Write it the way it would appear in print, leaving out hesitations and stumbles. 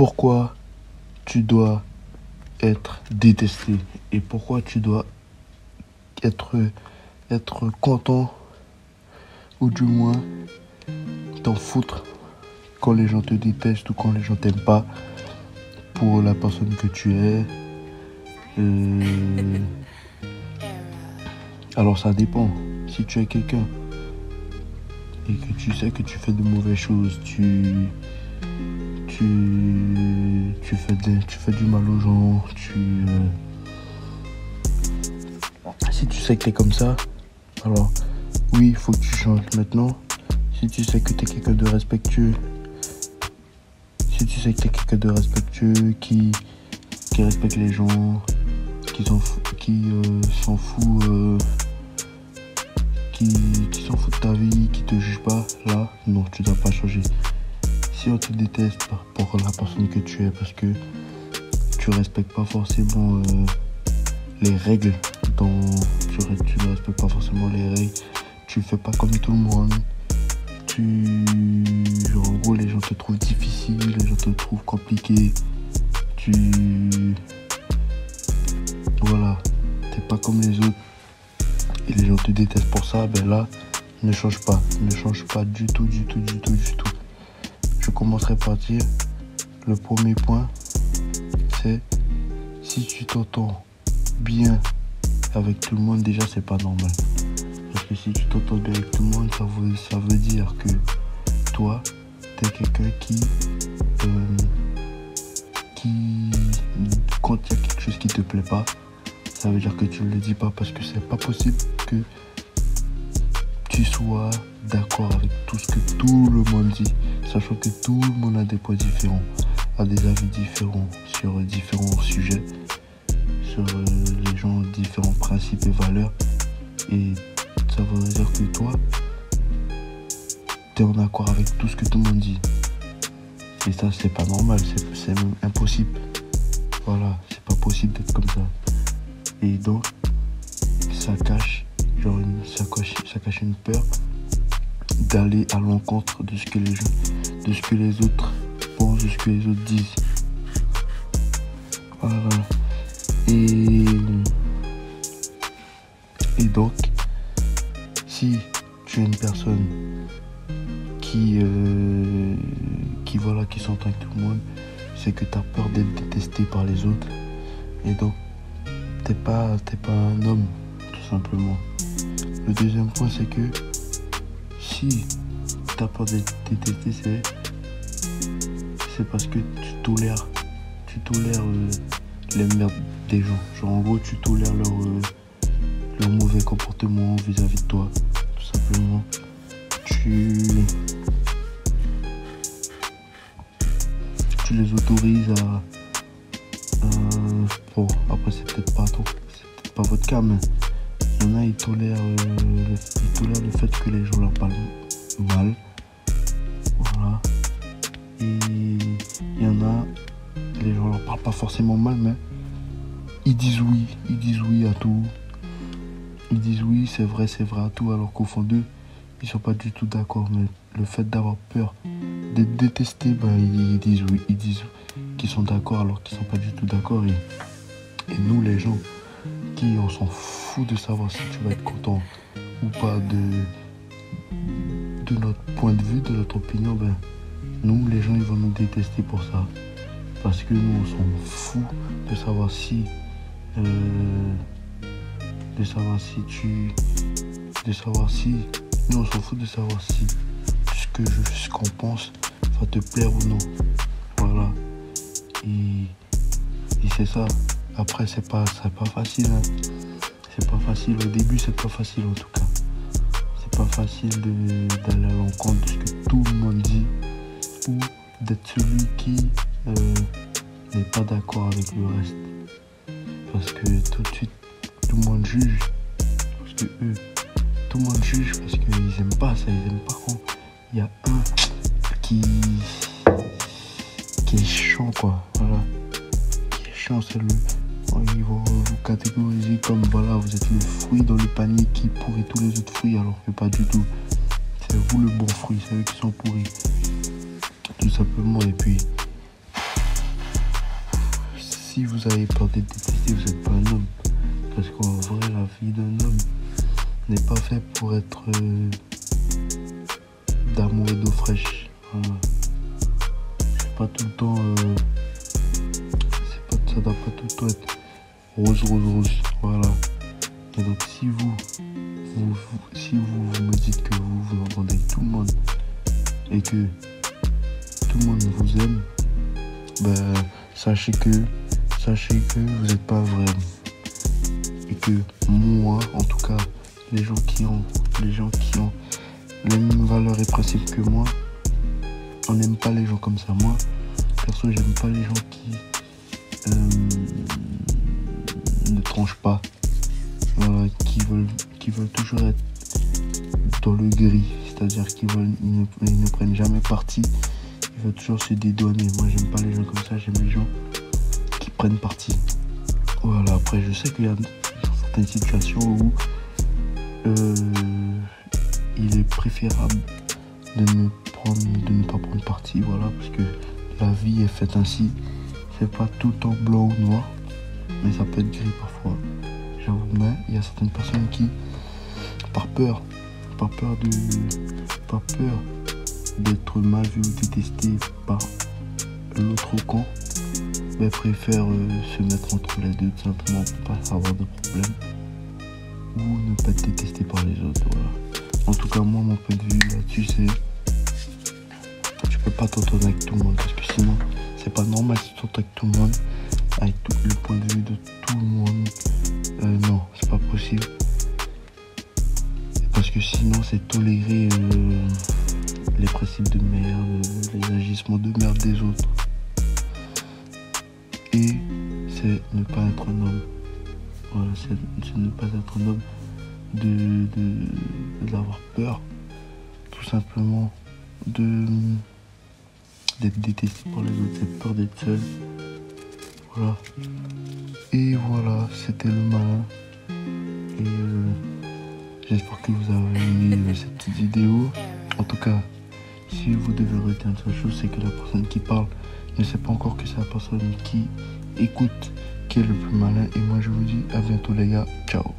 pourquoi tu dois être détesté et pourquoi tu dois être content ou du moins t'en foutre quand les gens te détestent ou quand les gens t'aiment pas pour la personne que tu es. Alors ça dépend. Si tu es quelqu'un et que tu sais que tu fais de mauvaises choses, tu fais du mal aux gens, si tu sais que t'es comme ça, alors oui, il faut que tu changes. Maintenant, si tu sais que t'es quelqu'un de respectueux, qui respecte les gens, qui s'en fout de ta vie, qui te juge pas, là, non, tu dois pas changer. Si on te déteste pour la personne que tu es, parce que tu respectes pas forcément les règles, tu ne respectes pas forcément les règles, tu fais pas comme tout le monde, en gros, les gens te trouvent difficile, les gens te trouvent compliqué, voilà, t'es pas comme les autres et les gens te détestent pour ça, ben là, ne change pas du tout. Je commencerai par dire, le premier point, c'est si tu t'entends bien avec tout le monde, déjà c'est pas normal. Parce que si tu t'entends bien avec tout le monde, ça veut dire que toi, t'es quelqu'un qui quand il y a quelque chose qui te plaît pas, ça veut dire que tu ne le dis pas, parce que c'est pas possible que tu sois d'accord avec tout ce que tout le monde dit, sachant que tout le monde a des points différents, a des avis différents sur différents sujets, sur les gens, différents principes et valeurs, et ça veut dire que toi, tu es en accord avec tout ce que tout le monde dit. Et ça, c'est pas normal, c'est même impossible. Voilà, c'est pas possible d'être comme ça. Et donc, ça cache une peur d'aller à l'encontre de ce que les autres pensent, de ce que les autres disent. Voilà. Et donc, si tu es une personne qui s'entend avec tout le monde, c'est que tu as peur d'être détesté par les autres. Et donc, t'es pas un homme, tout simplement. Le deuxième point, c'est que si tu as peur d'être détesté, c'est parce que tu tolères les merdes des gens. Genre, en gros, tu tolères leur mauvais comportement vis-à-vis de toi, tout simplement. Tu les autorises à bon, après c'est peut-être pas votre cas, mais il y en a, ils tolèrent le fait que les gens leur parlent mal, voilà. Et il y en a, les gens leur parlent pas forcément mal, mais ils disent oui à tout, ils disent oui, c'est vrai à tout, alors qu'au fond d'eux, ils sont pas du tout d'accord. Mais le fait d'avoir peur d'être détesté, ils disent oui, ils disent qu'ils sont d'accord alors qu'ils sont pas du tout d'accord. Et nous, les gens, on s'en fout de savoir si tu vas être content ou pas de notre point de vue, de notre opinion, nous, les gens, ils vont nous détester pour ça. Parce que nous, on s'en fout de savoir si nous, on s'en fout de savoir si ce qu'on pense va te plaire ou non. Voilà. Et c'est ça. Après, c'est pas facile. Hein. C'est pas facile. Au début, c'est pas facile en tout cas. C'est pas facile d'aller à l'encontre de ce que tout le monde dit ou d'être celui qui n'est pas d'accord avec le reste. Parce que tout de suite, tout le monde juge. Parce que tout le monde juge parce qu'ils aiment pas ça. Ils aiment pas quand il y a un qui est chiant, quoi. Voilà. Qui est chiant, c'est ils vont vous catégoriser comme voilà, vous êtes le fruit dans le panier qui pourrit tous les autres fruits, alors que pas du tout. C'est vous le bon fruit, c'est eux qui sont pourris. Tout simplement. Et puis si vous avez peur d'être détesté, vous n'êtes pas un homme. Parce qu'en vrai, la vie d'un homme n'est pas faite pour être d'amour et d'eau fraîche. Voilà. C'est pas tout le temps. Ça doit pas tout le temps être rose. Voilà. Et donc si vous me dites que vous entendez avec tout le monde et que tout le monde vous aime, ben sachez que vous n'êtes pas vrai. Et que moi, en tout cas, les gens qui ont les mêmes valeurs et principes que moi, on n'aime pas les gens comme ça. Moi, perso, j'aime pas les gens qui ne tranchent pas, voilà, qui veulent toujours être dans le gris, c'est-à-dire qu'ils ne prennent jamais parti, ils veulent toujours se dédouaner. Moi, j'aime pas les gens comme ça, j'aime les gens qui prennent parti. Voilà, après, je sais qu'il y a certaines situations où il est préférable de ne pas prendre parti, voilà, parce que la vie est faite ainsi. C'est pas tout le temps blanc ou noir, mais ça peut être gris parfois, j'avoue. Mais il y a certaines personnes qui, par peur d'être mal vu ou détesté par l'autre camp, mais préfèrent se mettre entre les deux, tout simplement pour pas avoir de problème ou ne pas être détesté par les autres. Voilà. En tout cas, moi, mon point de vue là-dessus, c'est tu peux pas t'entendre avec tout le monde, parce que sinon c'est pas normal si tu t'entends avec tout le monde, avec tout le point de vue de tout le monde. Non, c'est pas possible, parce que sinon c'est tolérer les principes de merde, les agissements de merde des autres, et c'est ne pas être un homme. Voilà, c'est ne pas être un homme, d'avoir peur, tout simplement, d'être détesté par les autres, cette peur d'être seul. Voilà. Et voilà, c'était le malin. Et j'espère que vous avez aimé cette petite vidéo. En tout cas, si vous devez retenir une seule chose, c'est que la personne qui parle ne sait pas encore que c'est la personne qui écoute qui est le plus malin. Et moi je vous dis à bientôt les gars, ciao.